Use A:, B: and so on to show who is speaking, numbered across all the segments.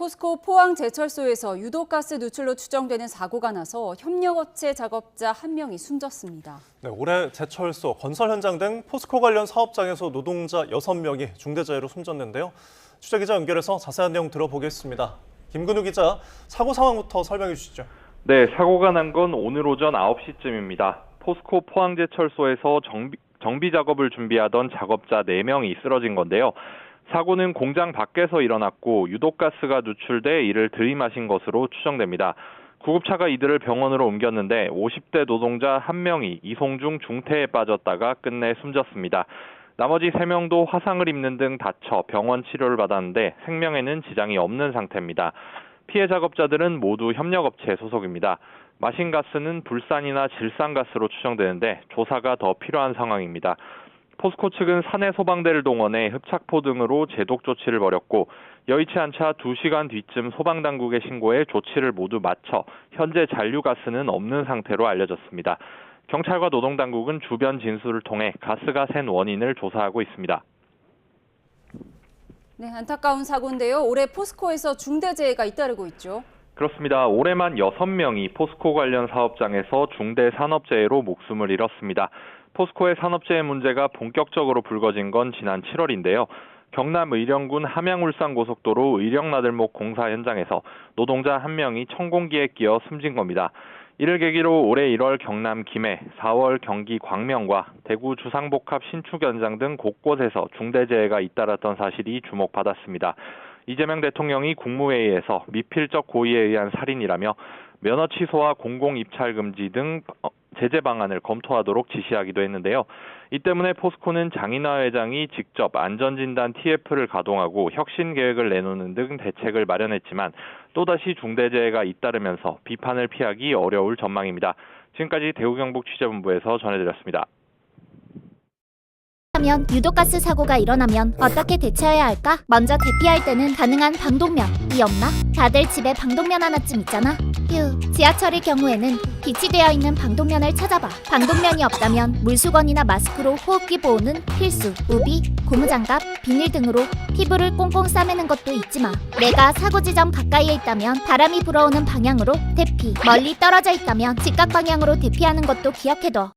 A: 포스코 포항제철소에서 유독가스 누출로 추정되는 사고가 나서 협력업체 작업자 1명이 숨졌습니다.
B: 네, 올해 제철소, 건설 현장 등 포스코 관련 사업장에서 노동자 6명이 중대재해로 숨졌는데요. 취재기자 연결해서 자세한 내용 들어보겠습니다. 김근우 기자, 사고 상황부터 설명해 주시죠.
C: 네, 사고가 난 건 오늘 오전 9시쯤입니다. 포스코 포항제철소에서 정비 작업을 준비하던 작업자 4명이 쓰러진 건데요. 사고는 공장 밖에서 일어났고 유독가스가 누출돼 이를 들이마신 것으로 추정됩니다. 구급차가 이들을 병원으로 옮겼는데 50대 노동자 1명이 이송 중 중태에 빠졌다가 끝내 숨졌습니다. 나머지 3명도 화상을 입는 등 다쳐 병원 치료를 받았는데 생명에는 지장이 없는 상태입니다. 피해 작업자들은 모두 협력업체 소속입니다. 마신 가스는 불산이나 질산가스로 추정되는데 조사가 더 필요한 상황입니다. 포스코 측은 산해 소방대를 동원해 흡착포 등으로 제독 조치를 벌였고 여의치 않자 2시간 뒤쯤 소방당국에 신고해 조치를 모두 마쳐 현재 잔류가스는 없는 상태로 알려졌습니다. 경찰과 노동당국은 주변 진술을 통해 가스가 샌 원인을 조사하고 있습니다.
A: 네, 안타까운 사고인데요. 올해 포스코에서 중대재해가 잇따르고 있죠.
C: 그렇습니다. 올해만 6명이 포스코 관련 사업장에서 중대 산업재해로 목숨을 잃었습니다. 포스코의 산업재해 문제가 본격적으로 불거진 건 지난 7월인데요. 경남 의령군 함양울산고속도로 의령나들목 공사 현장에서 노동자 1명이 천공기에 끼어 숨진 겁니다. 이를 계기로 올해 1월 경남 김해, 4월 경기 광명과 대구 주상복합 신축 현장 등 곳곳에서 중대재해가 잇따랐던 사실이 주목받았습니다. 이재명 대통령이 국무회의에서 미필적 고의에 의한 살인이라며 면허 취소와 공공입찰 금지 등 제재 방안을 검토하도록 지시하기도 했는데요. 이 때문에 포스코는 장인화 회장이 직접 안전진단 TF를 가동하고 혁신 계획을 내놓는 등 대책을 마련했지만 또다시 중대재해가 잇따르면서 비판을 피하기 어려울 전망입니다. 지금까지 대구경북 취재본부에서 전해드렸습니다.
D: 유독가스 사고가 일어나면 어떻게 대처해야 할까? 먼저 대피할 때는 가능한 방독면이 없나? 다들 집에 방독면 하나쯤 있잖아? 휴, 지하철의 경우에는 비치되어 있는 방독면을 찾아봐. 방독면이 없다면 물수건이나 마스크로 호흡기 보호는 필수. 우비, 고무장갑, 비닐 등으로 피부를 꽁꽁 싸매는 것도 잊지 마. 내가 사고 지점 가까이에 있다면 바람이 불어오는 방향으로 대피. 멀리 떨어져 있다면 직각 방향으로 대피하는 것도 기억해둬.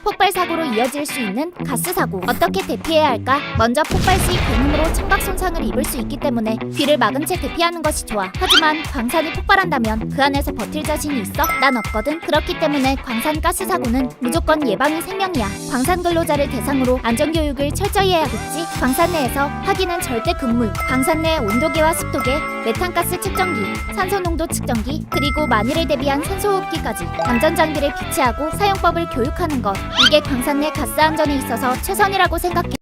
D: 폭발 사고로 이어질 수 있는 가스 사고. 어떻게 대피해야 할까? 먼저 폭발 시 괴물로 청각 손상을 입을 수 있기 때문에 귀를 막은 채 대피하는 것이 좋아. 하지만 광산이 폭발한다면 그 안에서 버틸 자신이 있어? 난 없거든. 그렇기 때문에 광산 가스 사고는 무조건 예방이 생명이야. 광산 근로자를 대상으로 안전교육을 철저히 해야겠지. 광산 내에서 확인은 절대 금물. 광산 내 온도계와 습도계, 메탄가스 측정기, 산소농도 측정기, 그리고 만일을 대비한 산소호흡기까지 안전장비를 비치하고 사용법을 교육하는 것. 이게 광산 내 가스 안전에 있어서 최선이라고 생각해.